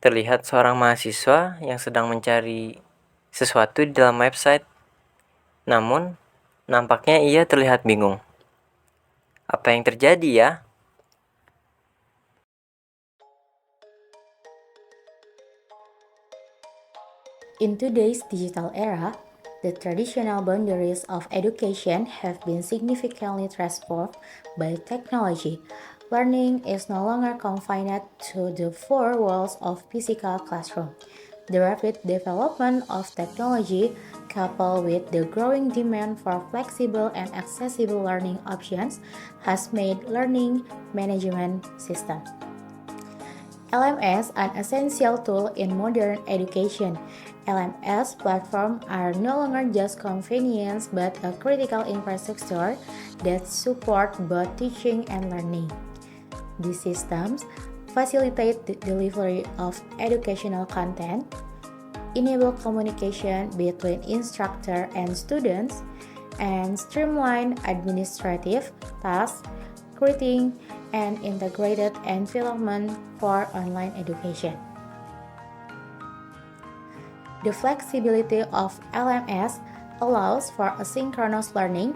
Terlihat seorang mahasiswa yang sedang mencari sesuatu di dalam website. Namun, nampaknya ia terlihat bingung. Apa yang terjadi ya? In today's digital era, the traditional boundaries of education have been significantly transformed by technology. Learning is no longer confined to the four walls of physical classroom. The rapid development of technology, coupled with the growing demand for flexible and accessible learning options, has made learning management system LMS an essential tool in modern education. LMS platforms are no longer just convenience but a critical infrastructure that support both teaching and learning. These systems facilitate the delivery of educational content, enable communication between instructor and students, and streamline administrative tasks, creating an integrated environment for online education. The flexibility of LMS allows for asynchronous learning,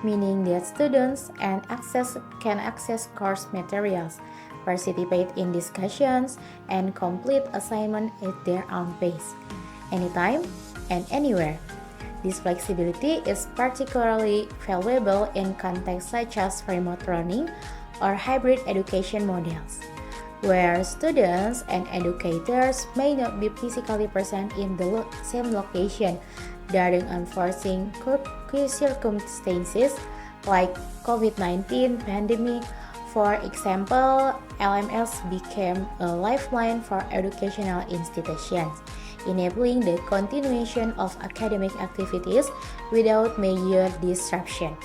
meaning that students can access course materials, participate in discussions, and complete assignments at their own pace, anytime and anywhere. This flexibility is particularly valuable in contexts such as remote learning or hybrid education models, where students and educators may not be physically present in the same location during unforeseen circumstances like COVID-19 pandemic. For example, LMS became a lifeline for educational institutions, enabling the continuation of academic activities without major disruption.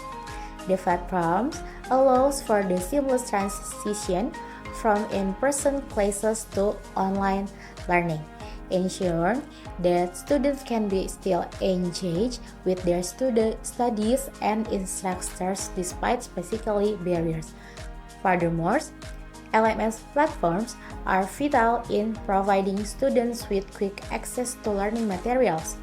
The platform allows for the seamless transition from in-person classes to online learning, ensuring that students can be still engaged with their studies and instructors despite physical barriers. Furthermore, LMS platforms are vital in providing students with quick access to learning materials,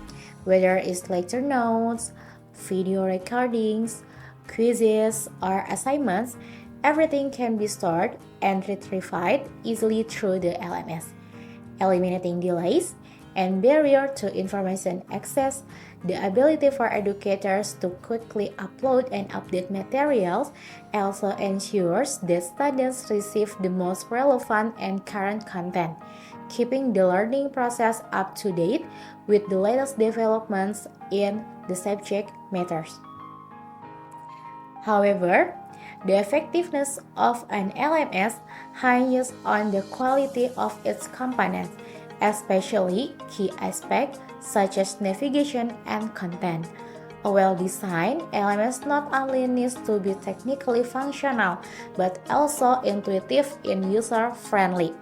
whether it's lecture notes, video recordings, quizzes, or assignments. Everything can be stored and retrieved easily through the LMS, eliminating delays and barrier to information access. The ability for educators to quickly upload and update materials also ensures that students receive the most relevant and current content, keeping the learning process up to date with the latest developments in the subject matters. However, the effectiveness of an LMS hinges on the quality of its components, especially key aspects such as navigation and content. A well-designed LMS not only needs to be technically functional but also intuitive and user-friendly.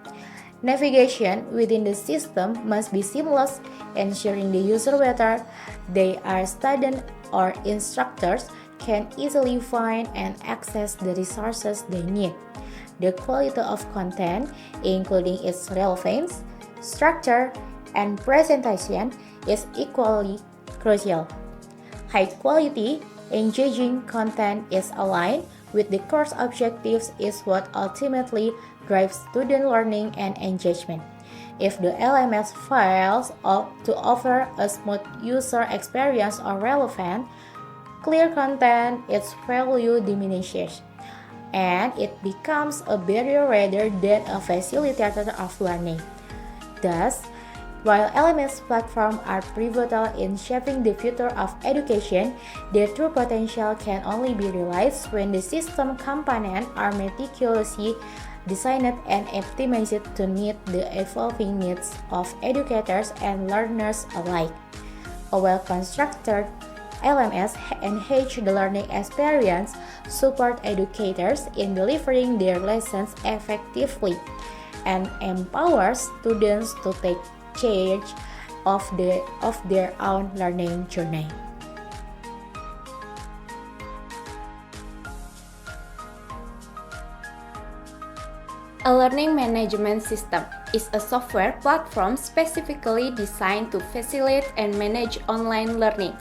Navigation within the system must be seamless, ensuring the user, whether they are students or instructors, can easily find and access the resources they need. The quality of content, including its relevance, structure, and presentation, is equally crucial. High quality, engaging content is aligned with the course objectives is what ultimately drives student learning and engagement. If the LMS fails to offer a smooth user experience or relevant, clear content, its value diminishes, and it becomes a barrier rather than a facilitator of learning. Thus, while LMS platforms are pivotal in shaping the future of education, their true potential can only be realized when the system components are meticulously designed and optimized to meet the evolving needs of educators and learners alike. A well-constructed LMS enhance the learning experience, support educators in delivering their lessons effectively, and empower students to take charge of their own learning journey. A learning management system is a software platform specifically designed to facilitate and manage online learning.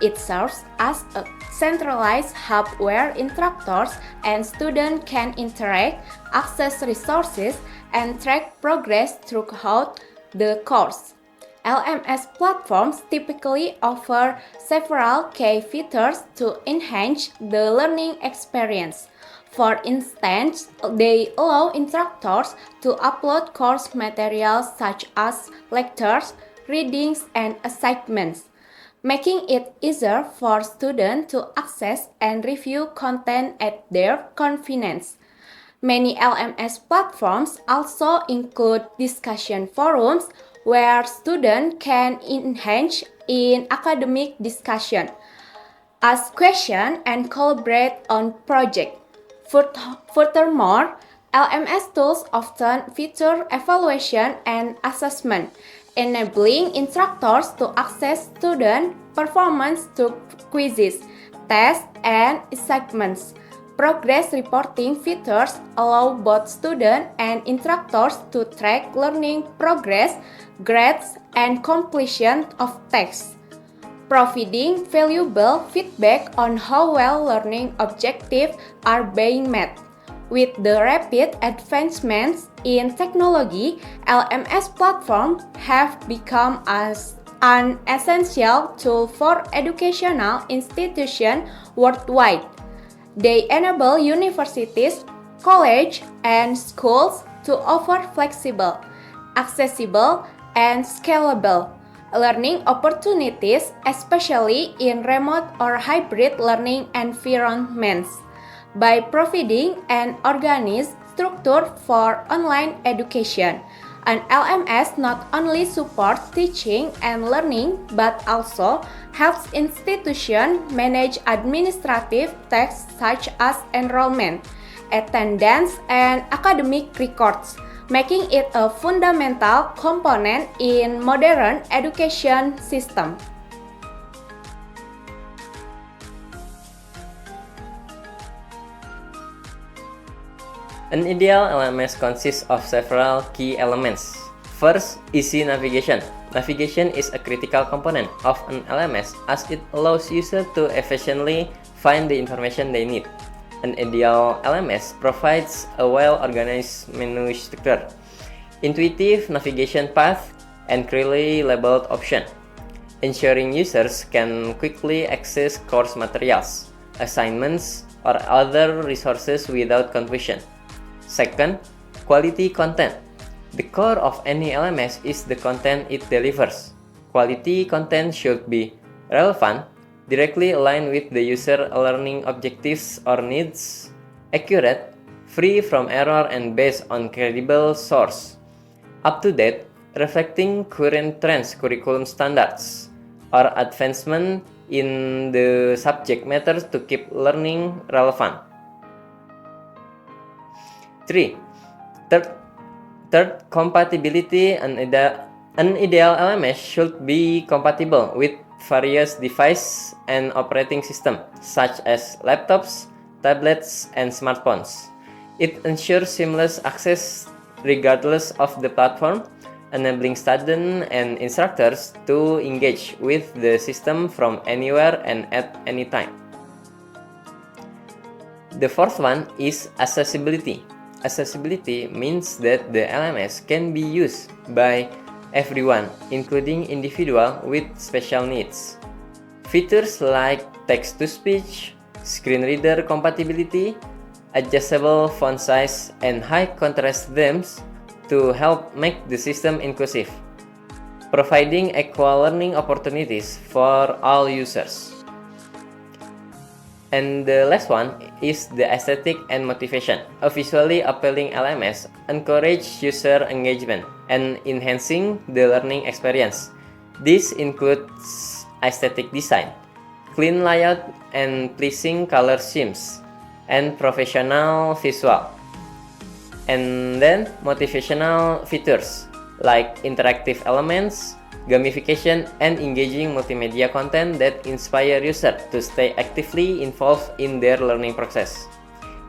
It serves as a centralized hub where instructors and students can interact, access resources, and track progress throughout the course. LMS platforms typically offer several key features to enhance the learning experience. For instance, they allow instructors to upload course materials such as lectures, readings, and assignments, making it easier for students to access and review content at their convenience. Many LMS platforms also include discussion forums where students can engage in academic discussion, ask questions, and collaborate on projects. Furthermore, LMS tools often feature evaluation and assessment, enabling instructors to access student performance through quizzes, tests, and assignments. Progress reporting features allow both students and instructors to track learning progress, grades, and completion of tasks, providing valuable feedback on how well learning objectives are being met. With the rapid advancements in technology, LMS platforms have become an essential tool for educational institutions worldwide. They enable universities, colleges, and schools to offer flexible, accessible, and scalable learning opportunities, especially in remote or hybrid learning environments. By providing an organized structure for online education, an LMS not only supports teaching and learning but also helps institutions manage administrative tasks such as enrollment, attendance, and academic records, making it a fundamental component in modern education system. An ideal LMS consists of several key elements. First, easy navigation. Navigation is a critical component of an LMS as it allows users to efficiently find the information they need. An ideal LMS provides a well-organized menu structure, intuitive navigation path, and clearly labeled options, ensuring users can quickly access course materials, assignments, or other resources without confusion. Second, quality content. The core of any LMS is the content it delivers. Quality content should be relevant, directly aligned with the user learning objectives or needs, accurate, free from error, and based on credible source, up-to-date, reflecting current trends, curriculum standards, or advancement in the subject matter to keep learning relevant. 3. Third, compatibility. An ideal LMS should be compatible with various devices and operating systems, such as laptops, tablets, and smartphones. It ensures seamless access regardless of the platform, enabling students and instructors to engage with the system from anywhere and at any time. The fourth one is accessibility. Accessibility means that the LMS can be used by everyone, including individuals with special needs. Features like text-to-speech, screen reader compatibility, adjustable font size, and high contrast themes to help make the system inclusive, providing equal learning opportunities for all users. And the last one is the aesthetic and motivation. A visually appealing LMS encourages user engagement and enhancing the learning experience. This includes aesthetic design, clean layout, and pleasing color schemes, and professional visual. And then motivational features like interactive elements, gamification, and engaging multimedia content that inspire users to stay actively involved in their learning process.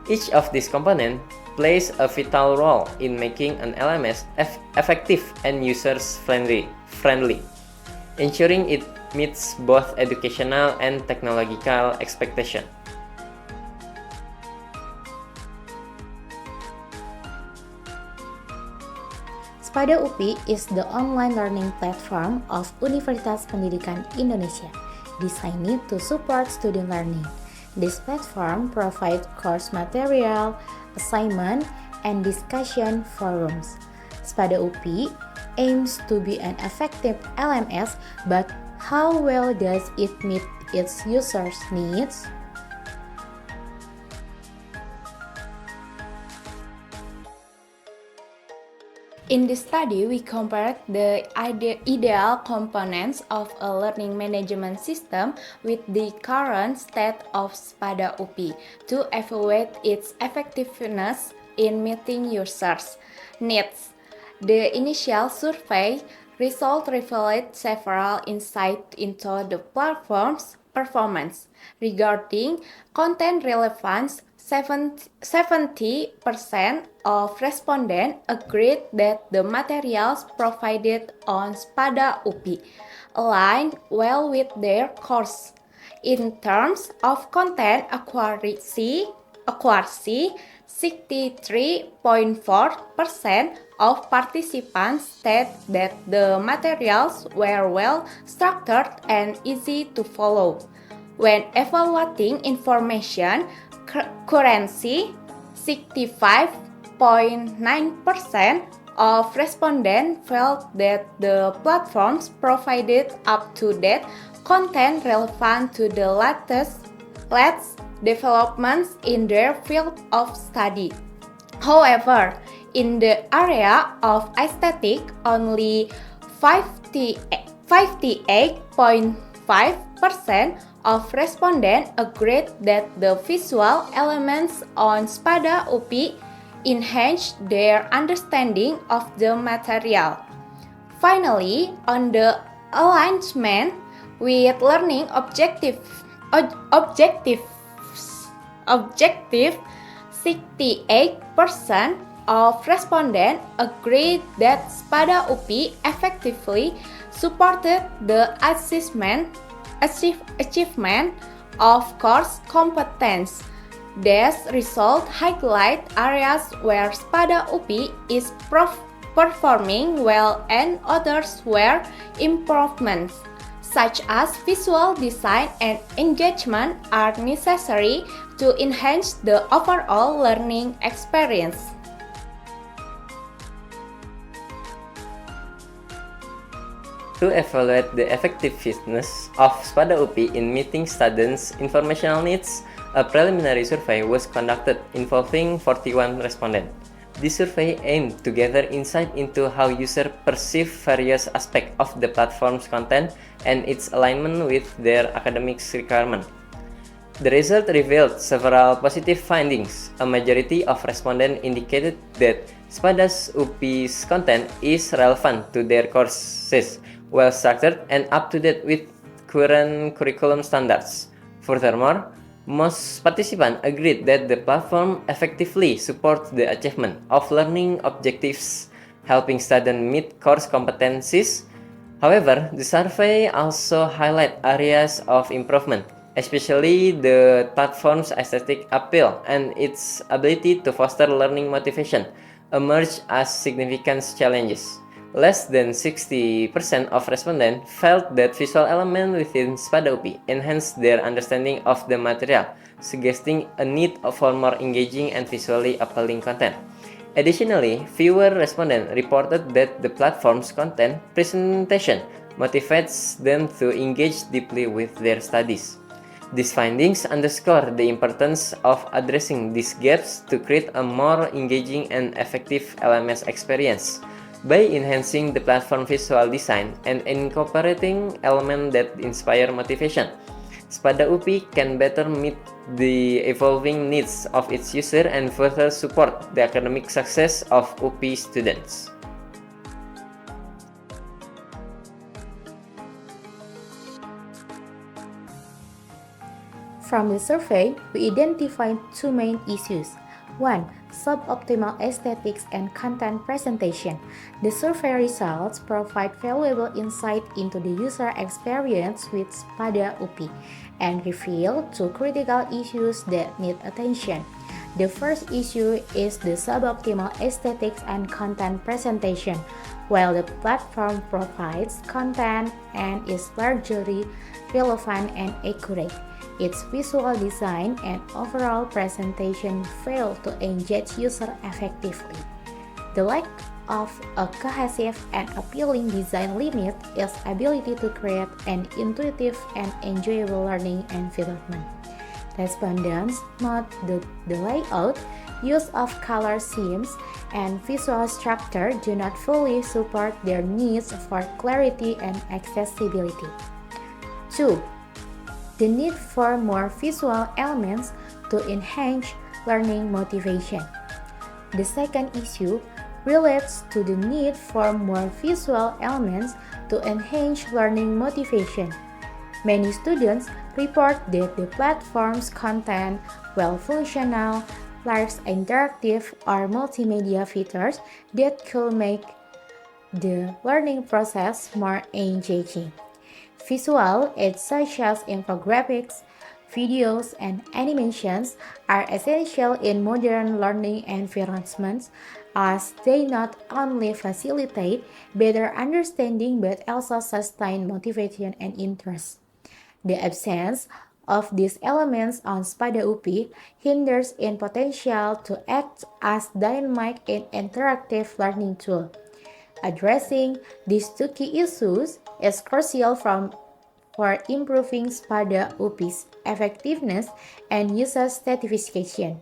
Each of these components plays a vital role in making an LMS effective and user-friendly, ensuring it meets both educational and technological expectations. Spada UPI is the online learning platform of Universitas Pendidikan Indonesia, designed to support student learning. This platform provides course material, assignment, and discussion forums. Spada UPI aims to be an effective LMS, but how well does it meet its users' needs? In this study, we compared the ideal components of a learning management system with the current state of Spada UPI to evaluate its effectiveness in meeting users' needs. The initial survey results revealed several insights into the platform's performance. Regarding content relevance, 70% of respondents agreed that the materials provided on Spada UPI align well with their course. In terms of content accuracy, 63.4% of participants said that the materials were well structured and easy to follow. When evaluating information currency, 65.9% of respondents felt that the platforms provided up-to-date content relevant to the latest developments in their field of study. However, in the area of aesthetic, only 58.5% of respondents agreed that the visual elements on Spada UPI enhanced their understanding of the material. Finally, on the alignment with learning objectives, 68% of respondents agreed that Spada UPI effectively supported the achievement of course competence. These results highlight areas where Spada UPI is performing well and others where improvements, such as visual design and engagement, are necessary to enhance the overall learning experience. To evaluate the effectiveness of Spada UPI in meeting students' informational needs, a preliminary survey was conducted involving 41 respondents. This survey aimed to gather insight into how users perceive various aspects of the platform's content and its alignment with their academic requirements. The result revealed several positive findings. A majority of respondents indicated that Spada UPI's content is relevant to their courses, well-structured, and up-to-date with current curriculum standards. Furthermore, most participants agreed that the platform effectively supports the achievement of learning objectives, helping students meet course competencies. However, the survey also highlighted areas of improvement, especially the platform's aesthetic appeal and its ability to foster learning motivation emerged as significant challenges. Less than 60% of respondents felt that visual elements within Spada UPI enhanced their understanding of the material, suggesting a need for more engaging and visually appealing content. Additionally, fewer respondents reported that the platform's content presentation motivates them to engage deeply with their studies. These findings underscore the importance of addressing these gaps to create a more engaging and effective LMS experience. By enhancing the platform visual design and incorporating elements that inspire motivation, Spada UPI can better meet the evolving needs of its users and further support the academic success of UPI students. From the survey, we identified two main issues. 1. Suboptimal aesthetics and content presentation. The survey results provide valuable insight into the user experience with Spada UPI and reveal two critical issues that need attention. The first issue is the suboptimal aesthetics and content presentation. While the platform provides content and is largely relevant and accurate, its visual design and overall presentation fail to engage users effectively. The lack of a cohesive and appealing design limit its ability to create an intuitive and enjoyable learning environment. Respondents note the layout, use of color schemes, and visual structure do not fully support their needs for clarity and accessibility. 2. The need for more visual elements to enhance learning motivation. The second issue relates to the need for more visual elements to enhance learning motivation. Many students report that the platform's content, while functional, lacks interactive or multimedia features that could make the learning process more engaging. Visual aids such as infographics, videos, and animations are essential in modern learning environments as they not only facilitate better understanding but also sustain motivation and interest. The absence of these elements on Spada UPI hinders in potential to act as dynamic and interactive learning tool. Addressing these two key issues is crucial for improving Spada UPI's effectiveness and user satisfaction.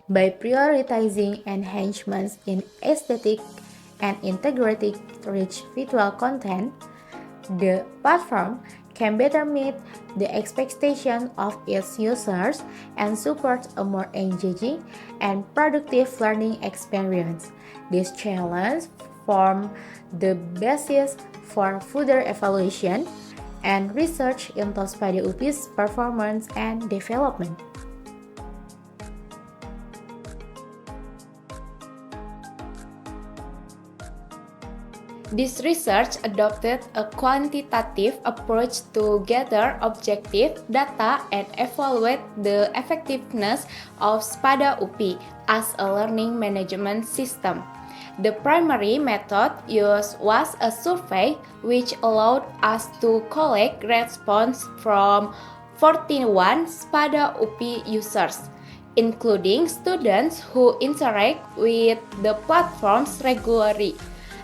By prioritizing enhancements in aesthetic and integrity-rich visual content, the platform can better meet the expectations of its users and support a more engaging and productive learning experience. This challenge forms the basis for further evaluation and research into Spada UPI's performance and development. This research adopted a quantitative approach to gather objective data and evaluate the effectiveness of Spada UPI as a learning management system. The primary method used was a survey which allowed us to collect response from 41 Spada UPI users, including students who interact with the platforms regularly.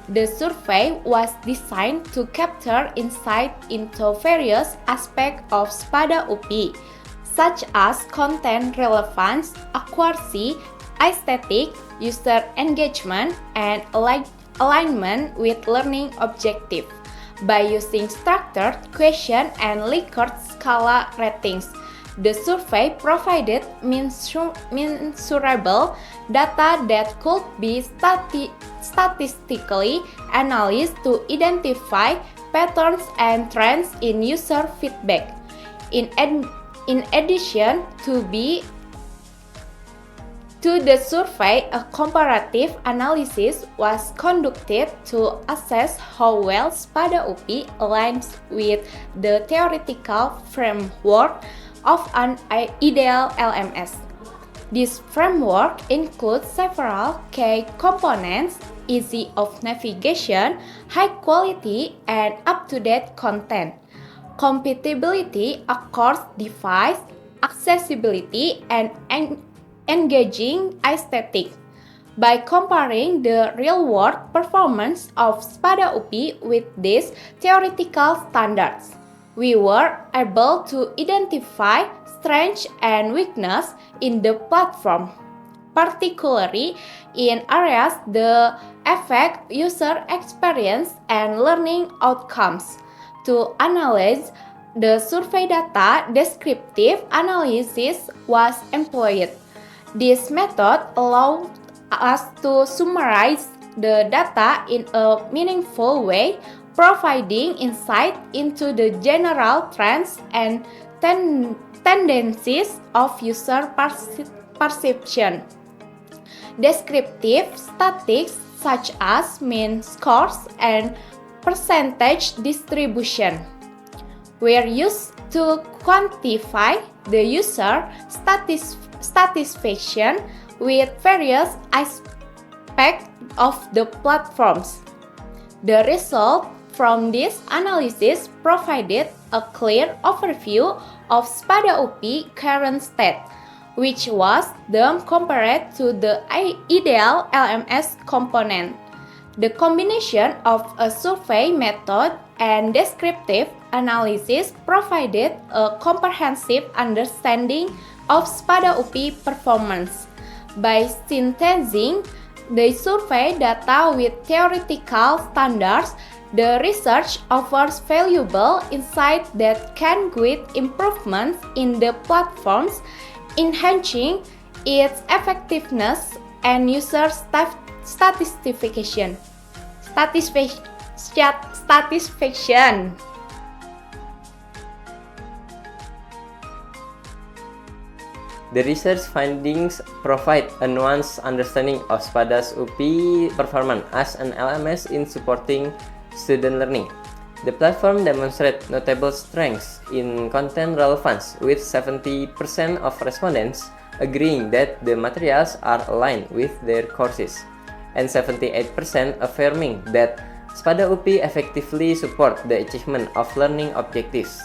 The survey was designed to capture insight into various aspects of Spada UPI, such as content relevance, accuracy, aesthetic, user engagement, and alignment with learning objectives. By using structured question and Likert scala ratings, the survey provided measurable data that could be statistically analyzed to identify patterns and trends in user feedback. In addition to the survey, a comparative analysis was conducted to assess how well Spada UPI aligns with the theoretical framework of an ideal LMS. This framework includes several key components: easy of navigation, high quality and up-to-date content, compatibility across device, accessibility, and engaging aesthetic. By comparing the real-world performance of Spada UPI with these theoretical standards, we were able to identify strengths and weaknesses in the platform, particularly in areas that affect user experience and learning outcomes. To analyze the survey data, descriptive analysis was employed. This method allowed us to summarize the data in a meaningful way, providing insight into the general trends and tendencies of user perception. Descriptive statistics such as mean scores and percentage distribution were used to quantify the user satisfaction with various aspects of the platforms. The result from this analysis provided a clear overview of Spada UPI current state, which was then compared to the ideal LMS component. The combination of a survey method and descriptive analysis provided a comprehensive understanding of Spada UPI performance. By synthesizing the survey data with theoretical standards, the research offers valuable insight that can guide improvements in the platforms, enhancing its effectiveness and user satisfaction. The research findings provide a nuanced understanding of Spada's UPI performance as an LMS in supporting student learning. The platform demonstrates notable strengths in content relevance, with 70% of respondents agreeing that the materials are aligned with their courses, and 78% affirming that Spada UPI effectively support the achievement of learning objectives.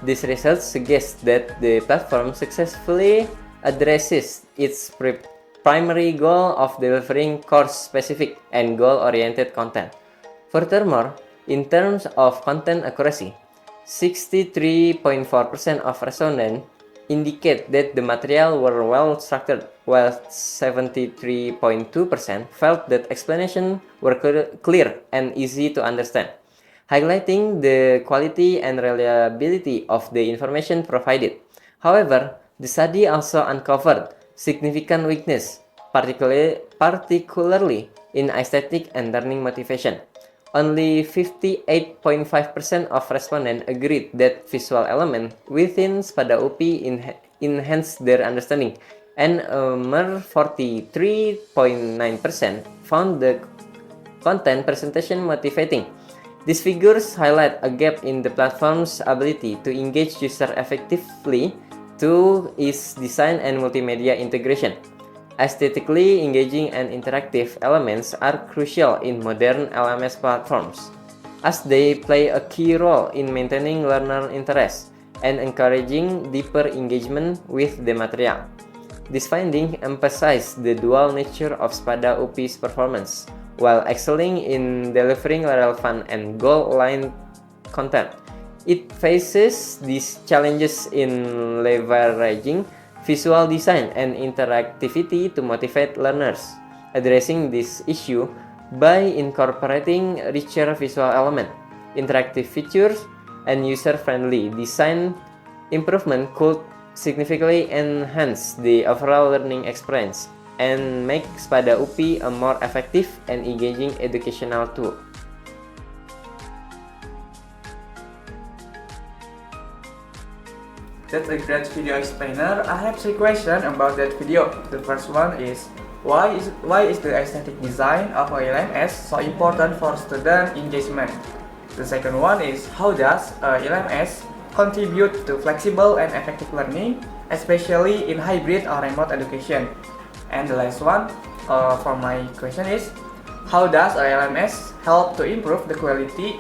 This research suggests that the platform successfully addresses its primary goal of delivering course-specific and goal-oriented content. Furthermore, in terms of content accuracy, 63.4% of respondents indicate that the material were well structured, while 73.2% felt that explanations were clear and easy to understand, highlighting the quality and reliability of the information provided. However, the study also uncovered significant weakness, particularly in aesthetic and learning motivation. Only 58.5% of respondents agreed that visual elements within Spada UPI enhanced their understanding, and a mere 43.9% found the content presentation motivating. These figures highlight a gap in the platform's ability to engage users effectively through its design and multimedia integration. Aesthetically engaging and interactive elements are crucial in modern LMS platforms, as they play a key role in maintaining learner interest and encouraging deeper engagement with the material. This finding emphasizes the dual nature of Spada UPI's performance. While excelling in delivering relevant and goal-aligned content, it faces these challenges in leveraging visual design and interactivity to motivate learners. Addressing this issue by incorporating richer visual elements, interactive features, and user-friendly design improvement could significantly enhance the overall learning experience and make Spada UPI a more effective and engaging educational tool. That's a great video explainer. I have 3 questions about that video. The first one is, why is the aesthetic design of LMS so important for student engagement? The second one is, how does LMS contribute to flexible and effective learning, especially in hybrid or remote education? And the last one for my question is, how does LMS help to improve the quality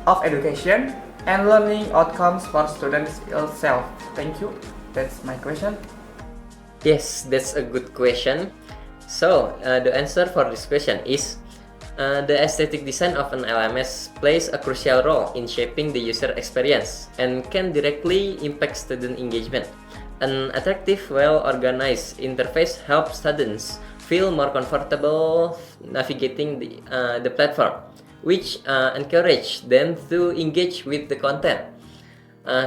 of education and learning outcomes for students itself? Thank you. That's my question. Yes, that's a good question. So, the answer for this question is, the aesthetic design of an LMS plays a crucial role in shaping the user experience and can directly impact student engagement. An attractive, well-organized interface helps students feel more comfortable navigating the platform, which encourage them to engage with the content.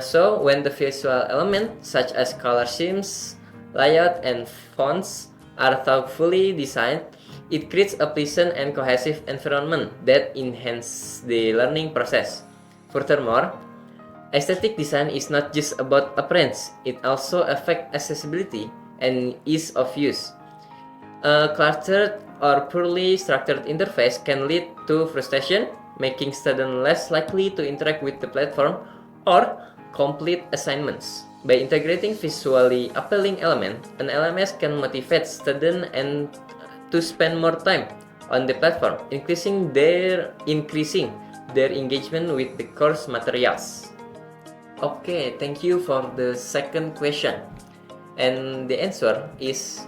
So when the visual elements such as color schemes, layout, and fonts are thoughtfully designed, it creates a pleasant and cohesive environment that enhances the learning process. Furthermore, aesthetic design is not just about appearance, it also affects accessibility and ease of use. A cluttered or poorly structured interface can lead to frustration, making students less likely to interact with the platform or complete assignments. By integrating visually appealing elements, an LMS can motivate students and to spend more time on the platform, increasing their engagement with the course materials. Okay, thank you for the second question. And the answer is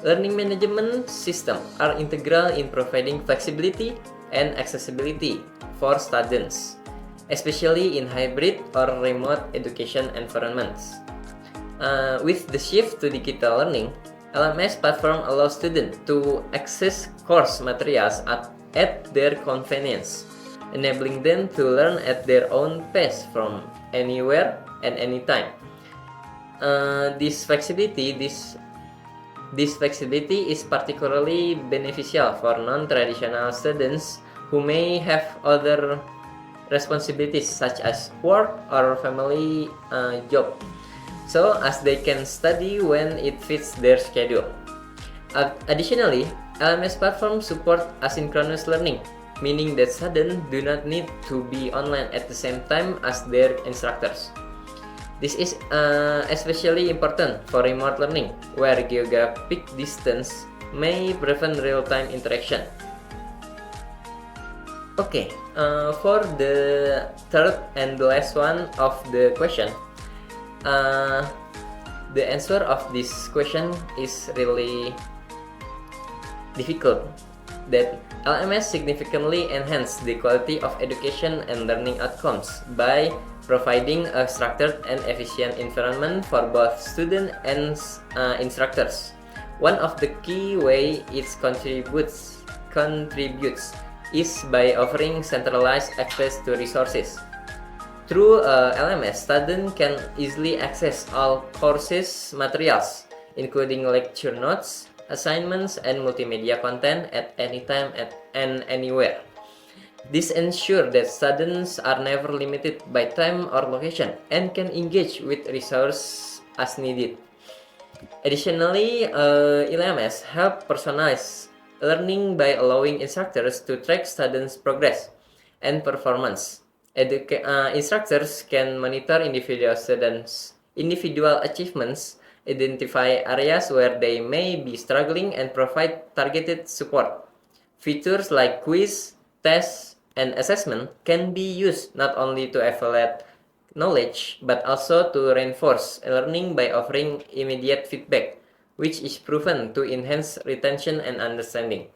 learning management systems are integral in providing flexibility and accessibility for students, especially in hybrid or remote education environments. With the shift to digital learning, LMS platform allows students to access course materials at their convenience, enabling them to learn at their own pace from anywhere and anytime. This flexibility is particularly beneficial for non-traditional students who may have other responsibilities such as work or family job, so as they can study when it fits their schedule. Additionally, LMS platforms support asynchronous learning, meaning that students do not need to be online at the same time as their instructors. This is especially important for remote learning, where geographic distance may prevent real-time interaction. Okay, for the third and the last one of the question, the answer of this question is really difficult. That LMS significantly enhance the quality of education and learning outcomes by providing a structured and efficient environment for both students and instructors. One of the key ways it contributes is by offering centralized access to resources. Through LMS, students can easily access all courses materials, including lecture notes, assignments, and multimedia content at any time and anywhere. This ensures that students are never limited by time or location and can engage with resources as needed. Additionally, LMS help personalize learning by allowing instructors to track students' progress and performance. Instructors can monitor individual students' individual achievements, identify areas where they may be struggling, and provide targeted support. Features like quiz, tests, and assessment can be used not only to evaluate knowledge but also to reinforce learning by offering immediate feedback, which is proven to enhance retention and understanding.